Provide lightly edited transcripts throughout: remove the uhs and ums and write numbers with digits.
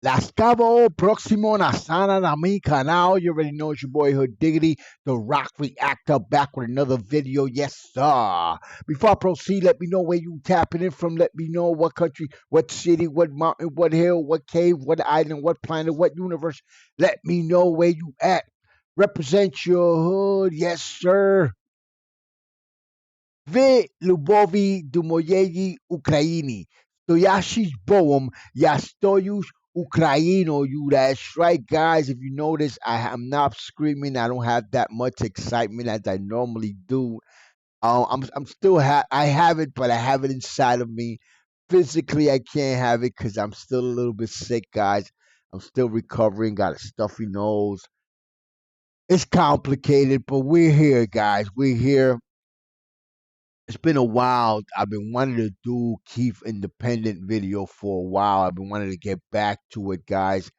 Las Cabo Próximo Nasana na mi canal. You already know it's your boy Hood Diggity, the Rock Reactor, back with another video. Yes, sir. Before I proceed, let me know where you tapping in from. Let me know what country, what city, what mountain, what hill, what cave, what island, what planet, what universe. Let me know where you at. Represent your hood. Yes, sir. Wy lubowi do mojej Ukrainy. Stojašić boom, ja stojuš Ukraino. You, that's right, guys. If you notice, I am not screaming. I don't have that much excitement as I normally do. I'm still I have it, but I have it inside of me. Physically, I can't have it because I'm still a little bit sick, guys. I'm still recovering. Got a stuffy nose. It's complicated, but we're here, guys. We're here. It's been a while. I've been wanting to do Keith independent video for a while. I've been wanting to get back to it, guys.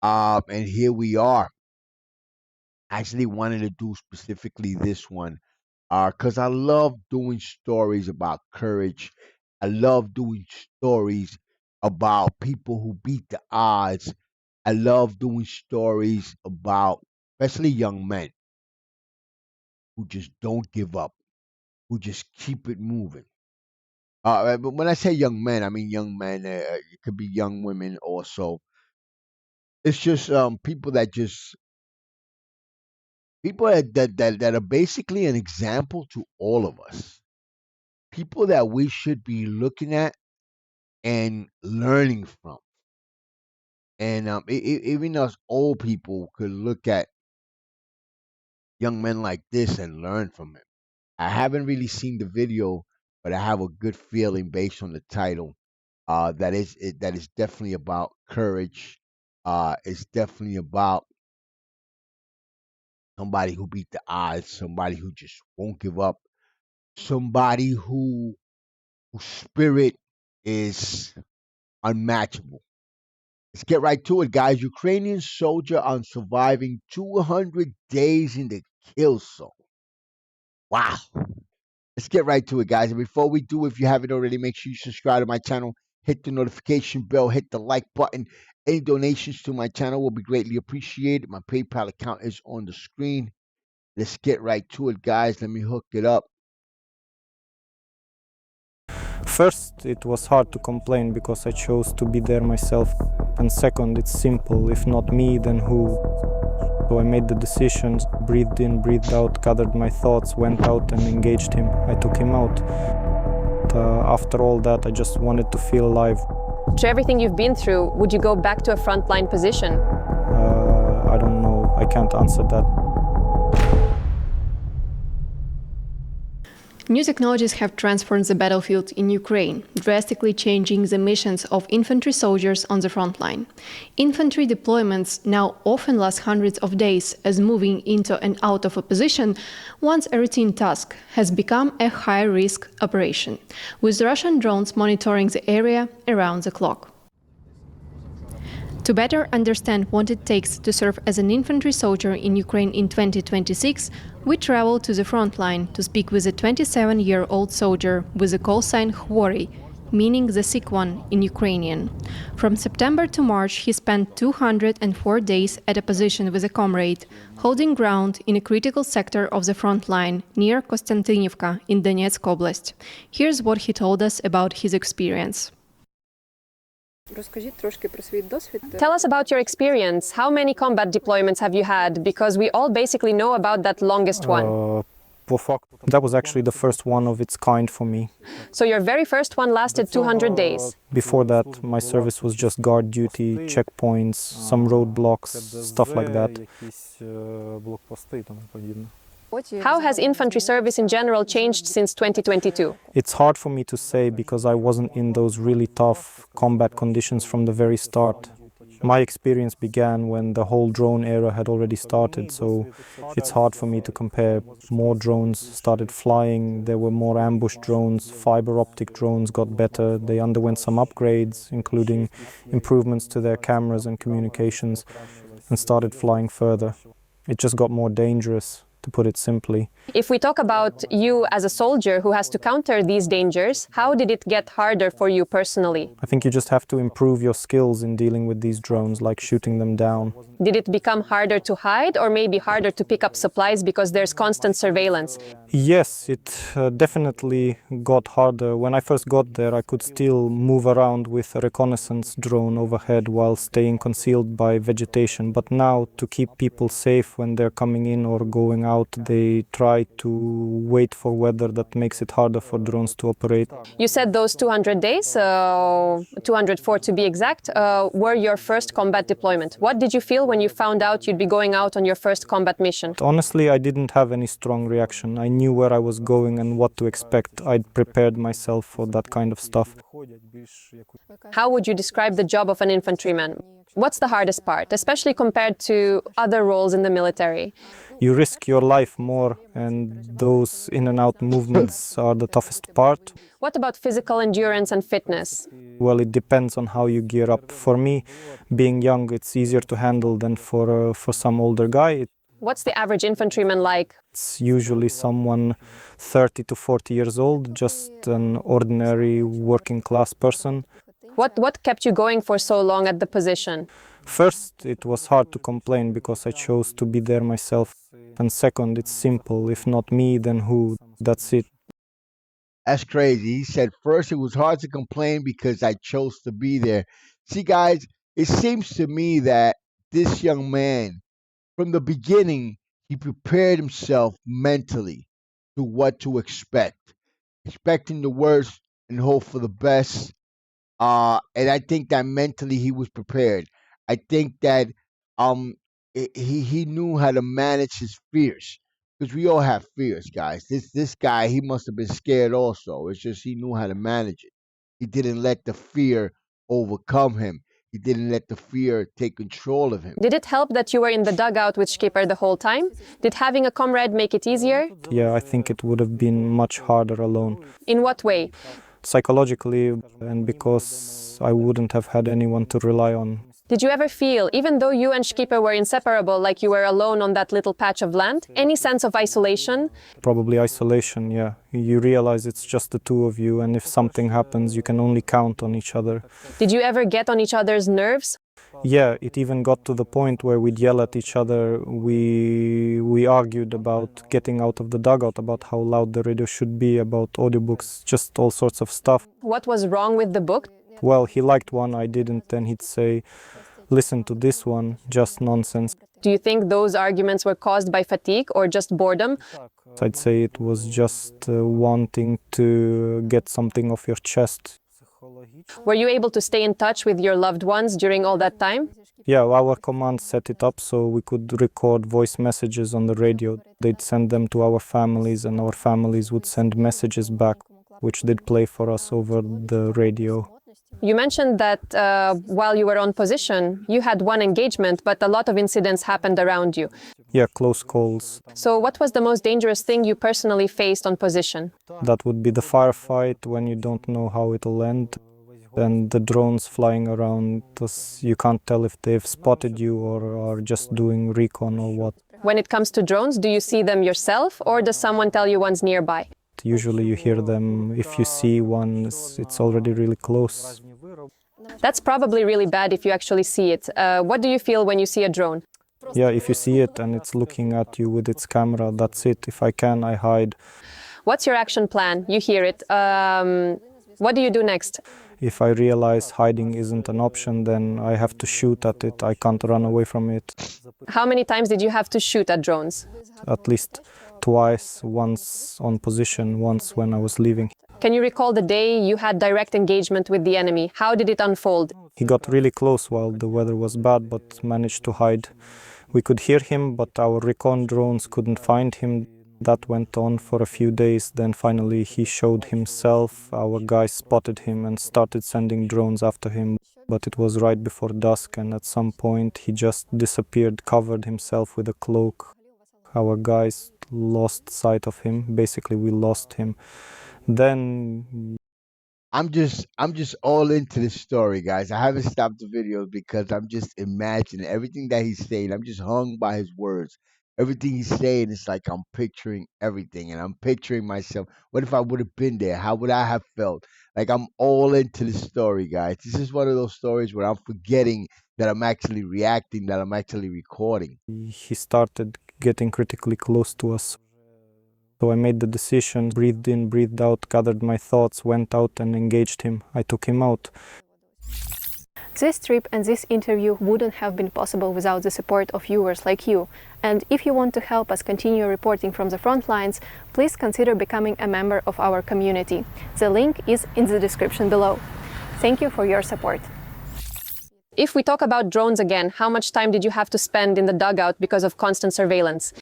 And here we are. I actually wanted to do specifically this one, because I love doing stories about courage. I love doing stories about people who beat the odds. I love doing stories about, especially young men who just don't give up, who just keep it moving. But when I say young men, I mean young men. It could be young women also. It's just people that are basically an example to all of us. People that we should be looking at and learning from. And even us old people could look at young men like this and learn from him. I haven't really seen the video, but I have a good feeling based on the title. That is definitely about courage. It's definitely about somebody who beat the odds, somebody who just won't give up, somebody whose spirit is unmatchable. Let's get right to it, guys. Ukrainian soldier on surviving 200 days in the kill zone. Wow. Let's get right to it, guys. And before we do, if you haven't already, make sure you subscribe to my channel, hit the notification bell, hit the like button. Any donations to my channel will be greatly appreciated. My PayPal account is on the screen. Let's get right to it, guys. Let me hook it up. First, it was hard to complain because I chose to be there myself. And second, it's simple. If not me, then who? So I made the decisions, breathed in, breathed out, gathered my thoughts, went out and engaged him. I took him out. After all that, I just wanted to feel alive. To everything you've been through, would you go back to a frontline position? I don't know. I can't answer that. New technologies have transformed the battlefield in Ukraine, drastically changing the missions of infantry soldiers on the front line. Infantry deployments now often last hundreds of days, as moving into and out of a position, once a routine task, has become a high-risk operation, with Russian drones monitoring the area around the clock. To better understand what it takes to serve as an infantry soldier in Ukraine in 2026, we travel to the front line to speak with a 27-year-old soldier with the call sign Хворий, meaning the sick one in Ukrainian. From September to March, he spent 204 days at a position with a comrade, holding ground in a critical sector of the front line near Kostantinivka in Donetsk Oblast. Here's what he told us about his experience. Tell us about your experience. How many combat deployments have you had? Because we all basically know about that longest one. That was actually the first one of its kind for me. So your very first one lasted 200 days. Before that, my service was just guard duty, checkpoints, some roadblocks, stuff like that. How has infantry service in general changed since 2022? It's hard for me to say because I wasn't in those really tough combat conditions from the very start. My experience began when the whole drone era had already started, so it's hard for me to compare. More drones started flying, there were more ambush drones, fiber optic drones got better, they underwent some upgrades, including improvements to their cameras and communications, and started flying further. It just got more dangerous. to put it simply. If we talk about you as a soldier who has to counter these dangers, how did it get harder for you personally? I think you just have to improve your skills in dealing with these drones, like shooting them down. Did it become harder to hide or maybe harder to pick up supplies because there's constant surveillance? Yes, it definitely got harder. When I first got there, I could still move around with a reconnaissance drone overhead while staying concealed by vegetation. But now, to keep people safe when they're coming in or going out, they try to wait for weather that makes it harder for drones to operate. You said those 200 days, 204 to be exact, were your first combat deployment. What did you feel when you found out you'd be going out on your first combat mission? Honestly, I didn't have any strong reaction. I knew where I was going and what to expect. I'd prepared myself for that kind of stuff. How would you describe the job of an infantryman? What's the hardest part, especially compared to other roles in the military? You risk your life more, and those in and out movements are the toughest part. What about physical endurance and fitness? Well, it depends on how you gear up. For me, being young, it's easier to handle than for some older guy. What's the average infantryman like? It's usually someone 30 to 40 years old, just an ordinary working class person. What kept you going for so long at the position? First, it was hard to complain because I chose to be there myself. And second, it's simple. If not me, then who? That's it. That's crazy. He said first it was hard to complain because I chose to be there. See, guys, it seems to me that this young man, from the beginning, he prepared himself mentally to what to expect, expecting the worst and hope for the best. And I think that mentally he was prepared. I think that um he knew how to manage his fears because we all have fears, guys. This guy, he must have been scared also. It's just he knew how to manage it. He didn't let the fear overcome him. He didn't let the fear take control of him. Did it help that you were in the dugout with Skipper the whole time? Did having a comrade make it easier? Yeah, I think it would have been much harder alone. In what way? Psychologically, and because I wouldn't have had anyone to rely on. Did you ever feel, even though you and Skipper were inseparable, like you were alone on that little patch of land, any sense of isolation? Probably isolation, yeah. You realize it's just the two of you, and if something happens, you can only count on each other. Did you ever get on each other's nerves? Yeah, it even got to the point where we'd yell at each other. We argued about getting out of the dugout, about how loud the radio should be, about audiobooks, just all sorts of stuff. What was wrong with the book? Well, he liked one, I didn't, then he'd say, listen to this one, just nonsense. Do you think those arguments were caused by fatigue or just boredom? I'd say it was just wanting to get something off your chest. Were you able to stay in touch with your loved ones during all that time? Yeah, our command set it up so we could record voice messages on the radio. They'd send them to our families, and our families would send messages back, which they'd play for us over the radio. You mentioned that while you were on position, you had one engagement, but a lot of incidents happened around you. Yeah, close calls. So what was the most dangerous thing you personally faced on position? That would be the firefight when you don't know how it'll end. And the drones flying around us, you can't tell if they've spotted you or are just doing recon or what. When it comes to drones, do you see them yourself or does someone tell you one's nearby? Usually you hear them, if you see one, it's already really close. That's probably really bad if you actually see it. What do you feel when you see a drone? Yeah, if you see it and it's looking at you with its camera, that's it. If I can, I hide. What's your action plan? You hear it. What do you do next? If I realize hiding isn't an option, then I have to shoot at it. I can't run away from it. How many times did you have to shoot at drones? At least twice, once on position, once when I was leaving. Can you recall the day you had direct engagement with the enemy? How did it unfold? He got really close while the weather was bad, but managed to hide. We could hear him, but our recon drones couldn't find him. That went on for a few days. Then finally he showed himself. Our guys spotted him and started sending drones after him. But it was right before dusk, and at some point he just disappeared, covered himself with a cloak. Our guys lost sight of him. Basically, we lost him. Then I'm just all into this story, guys. I haven't stopped the video because I'm just imagining everything that he's saying. I'm just hung by his words. Everything he's saying is like I'm picturing everything, and I'm picturing myself. What if I would have been there? How would I have felt? Like I'm all into the story, guys. This is one of those stories where I'm forgetting that I'm actually reacting, that I'm actually recording. He started getting critically close to us. So I made the decision, breathed in, breathed out, gathered my thoughts, went out and engaged him. I took him out. This trip and this interview wouldn't have been possible without the support of viewers like you. And if you want to help us continue reporting from the front lines, please consider becoming a member of our community. The link is in the description below. Thank you for your support. If we talk about drones again, how much time did you have to spend in the dugout because of constant surveillance?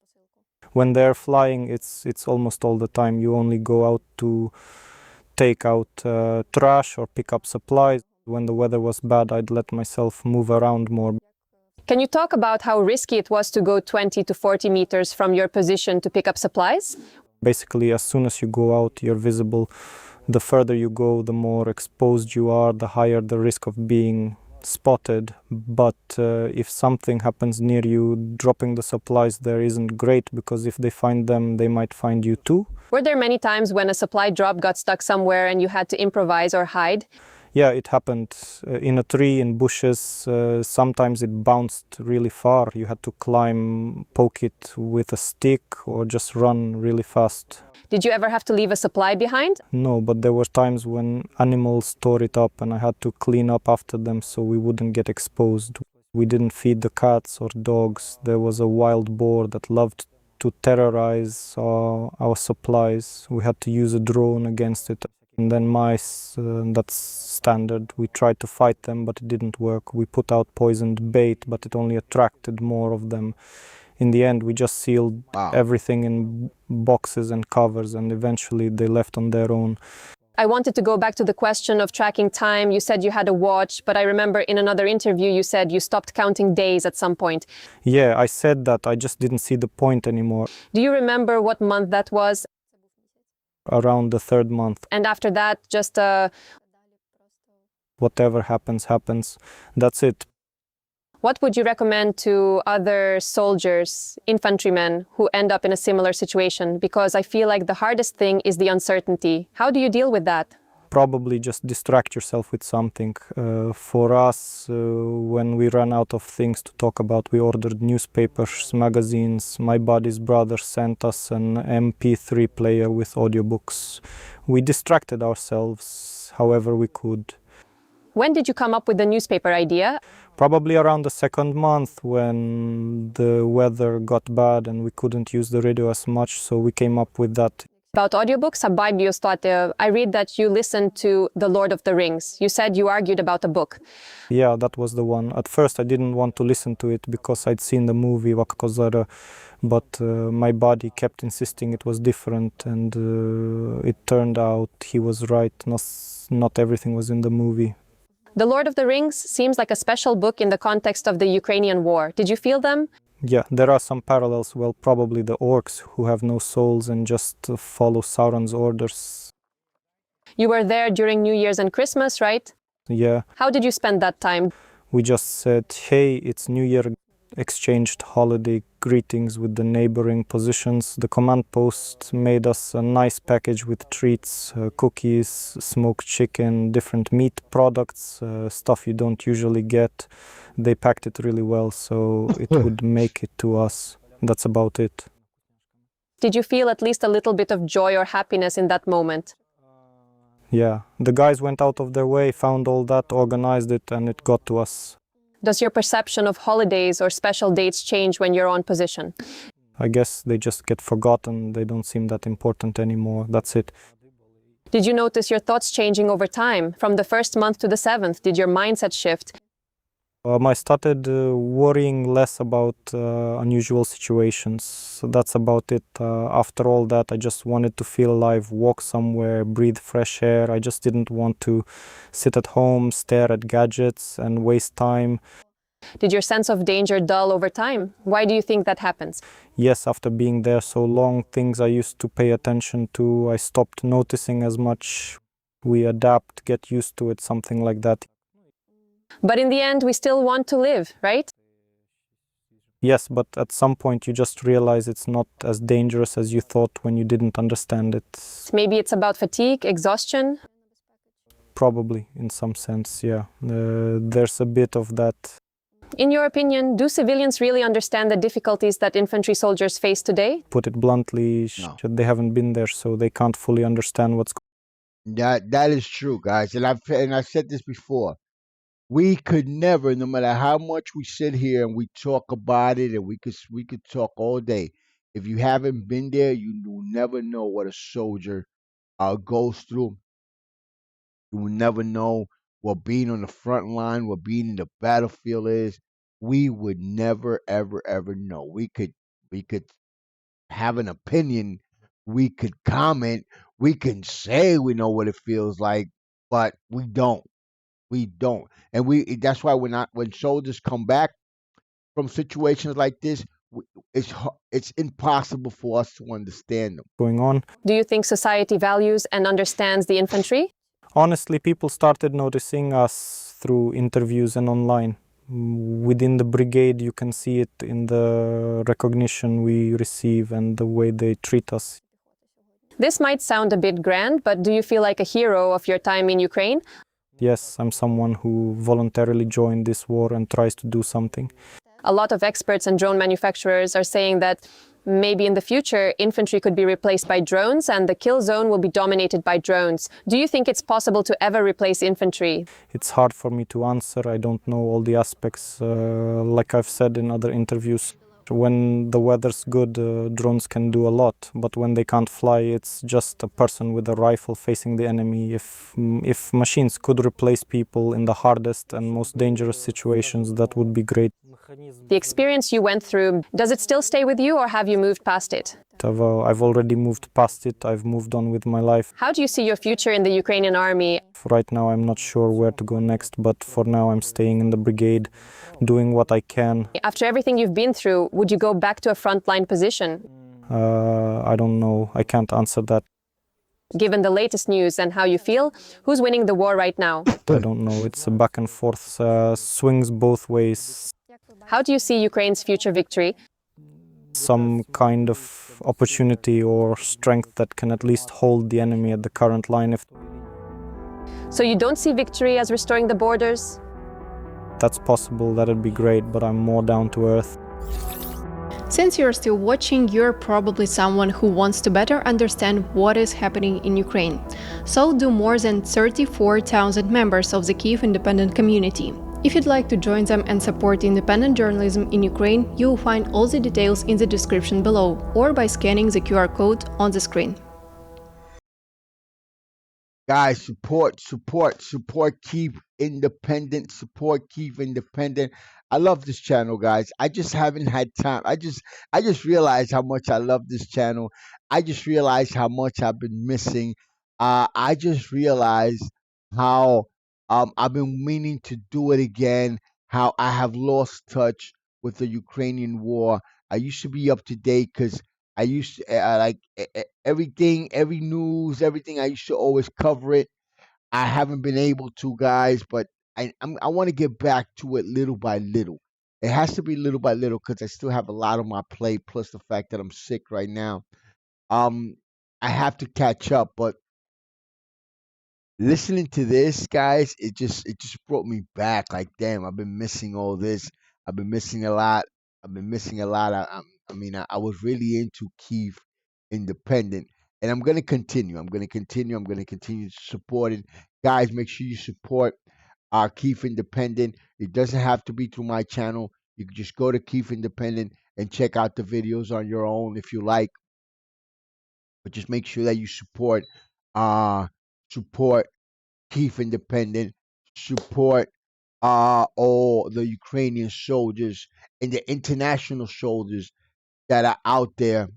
When they're flying, it's almost all the time. You only go out to take out trash or pick up supplies. When the weather was bad, I'd let myself move around more. Can you talk about how risky it was to go 20 to 40 meters from your position to pick up supplies? Basically, as soon as you go out, you're visible. The further you go, the more exposed you are, the higher the risk of being spotted. But if something happens near you, dropping the supplies there isn't great, because if they find them, they might find you too. Were there many times when a supply drop got stuck somewhere and you had to improvise or hide? Yeah, it happened in a tree, in bushes. Sometimes it bounced really far. You had to climb, poke it with a stick, or just run really fast. Did you ever have to leave a supply behind? No, but there were times when animals tore it up and I had to clean up after them so we wouldn't get exposed. We didn't feed the cats or dogs. There was a wild boar that loved to terrorize our supplies. We had to use a drone against it. And then mice, that's standard. We tried to fight them, but it didn't work. We put out poisoned bait, but it only attracted more of them. In the end, we just sealed everything in boxes and covers, and eventually they left on their own. I wanted to go back to the question of tracking time. You said you had a watch, but I remember in another interview you said you stopped counting days at some point. Yeah, I said that. I just didn't see the point anymore. Do you remember what month that was? Around the third month. And after that, just whatever happens, happens. That's it. What would you recommend to other soldiers, infantrymen, who end up in a similar situation? Because I feel like the hardest thing is the uncertainty. How do you deal with that? Probably just distract yourself with something. For us, when we ran out of things to talk about, we ordered newspapers, magazines. My buddy's brother sent us an MP3 player with audiobooks. We distracted ourselves however we could. When did you come up with the newspaper idea? Probably around the second month, when the weather got bad and we couldn't use the radio as much, so we came up with that. About audiobooks, I read that you listened to The Lord of the Rings. You said you argued about a book. Yeah, that was the one. At first I didn't want to listen to it because I'd seen the movie Kozara, but my body kept insisting it was different, and it turned out he was right. Not everything was in the movie. The Lord of the Rings seems like a special book in the context of the Ukrainian war. Did you feel them? Yeah, there are some parallels. Well, probably the orcs who have no souls and just follow Sauron's orders. You were there during New Year's and Christmas, right? Yeah. How did you spend that time? We just said, hey, it's New Year, exchanged holiday greetings with the neighboring positions. The command post made us a nice package with treats, cookies, smoked chicken, different meat products, stuff you don't usually get. They packed it really well, so it would make it to us. That's about it. Did you feel at least a little bit of joy or happiness in that moment? Yeah, the guys went out of their way, found all that, organized it, and it got to us. Does your perception of holidays or special dates change when you're on position? I guess they just get forgotten. They don't seem that important anymore. That's it. Did you notice your thoughts changing over time? From the first month to the seventh, did your mindset shift? I started worrying less about unusual situations. So that's about it. After all that, I just wanted to feel alive, walk somewhere, breathe fresh air. I just didn't want to sit at home, stare at gadgets, and waste time. Did your sense of danger dull over time? Why do you think that happens? Yes, after being there so long, things I used to pay attention to, I stopped noticing as much. We adapt, get used to it, something like that. But in the end, we still want to live, right? Yes, but at some point you just realize it's not as dangerous as you thought when you didn't understand it. Maybe it's about fatigue, exhaustion. Probably, in some sense, yeah. There's a bit of that. In your opinion, do civilians really understand the difficulties that infantry soldiers face today? Put it bluntly, No. they haven't been there, so they can't fully understand what's going on. That is true, guys. And I've said this before. We could never, no matter how much we sit here and we talk about it, and we could talk all day. If you haven't been there, you will never know what a soldier goes through. You will never know what being on the front line, what being in the battlefield is. We would never, ever, ever know. We could have an opinion. We could comment. We can say we know what it feels like, but we don't. We don't. And that's why when soldiers come back from situations like this, it's impossible for us to understand them. on. Do you think society values and understands the infantry? Honestly, people started noticing us through interviews and online. Within the brigade, you can see it in the recognition we receive and the way they treat us. This might sound a bit grand, but do you feel like a hero of your time in Ukraine? Yes, I'm someone who voluntarily joined this war and tries to do something. A lot of experts and drone manufacturers are saying that maybe in the future, infantry could be replaced by drones and the kill zone will be dominated by drones. Do you think it's possible to ever replace infantry? It's hard for me to answer. I don't know all the aspects. Like I've said in other interviews, when the weather's good, drones can do a lot. But when they can't fly, it's just a person with a rifle facing the enemy. If machines could replace people in the hardest and most dangerous situations, that would be great. The experience you went through, does it still stay with you or have you moved past it? I've already moved past it. I've moved on with my life. How do you see your future in the Ukrainian army? Right now, I'm not sure where to go next, but for now, I'm staying in the brigade, doing what I can. After everything you've been through, would you go back to a frontline position? I don't know. I can't answer that. Given the latest news and how you feel, who's winning the war right now? I don't know. It's a back and forth, swings both ways. How do you see Ukraine's future victory? Some kind of opportunity or strength that can at least hold the enemy at the current line. If So you don't see victory as restoring the borders? that's possible, that'd be great, but I'm more down to earth. Since you're still watching, you're probably someone who wants to better understand what is happening in Ukraine. So do more than 34,000 members of the Kyiv independent community. If you'd like to join them and support independent journalism in Ukraine, you'll find all the details in the description below or by scanning the QR code on the screen. Guys, support Kyiv Independent, support Kyiv Independent. I love this channel, guys. I just haven't had time. I just realized how much I love this channel. I just realized how much I've been missing. I just realized how I've been meaning to do it again, how I have lost touch with the Ukrainian war. I used to be up to date because I used to everything, every news, everything. I used to always cover it. I haven't been able to, guys, but I want to get back to it little by little. It has to be little by little because I still have a lot on my plate. Plus the fact that I'm sick right now. I have to catch up, but listening to this, guys, it just brought me back. Like, damn, I've been missing all this. I've been missing a lot. I've been missing a lot. I was really into Kyiv Independent, and I'm gonna continue. I'm gonna continue. I'm gonna continue to support it, guys. Make sure you support our Kyiv Independent. It doesn't have to be through my channel. You can just go to Kyiv Independent and check out the videos on your own if you like. But just make sure that you support Kyiv Independent, support all the Ukrainian soldiers and the international soldiers that are out there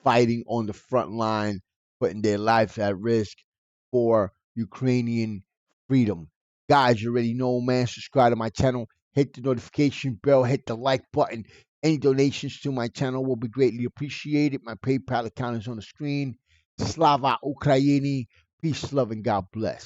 fighting on the front line, putting their lives at risk for Ukrainian freedom. Guys, you already know, man. Subscribe to my channel, hit the notification bell, hit the like button. Any donations to my channel will be greatly appreciated. My PayPal account is on the screen. Slava Ukraini. Peace, love, and God bless.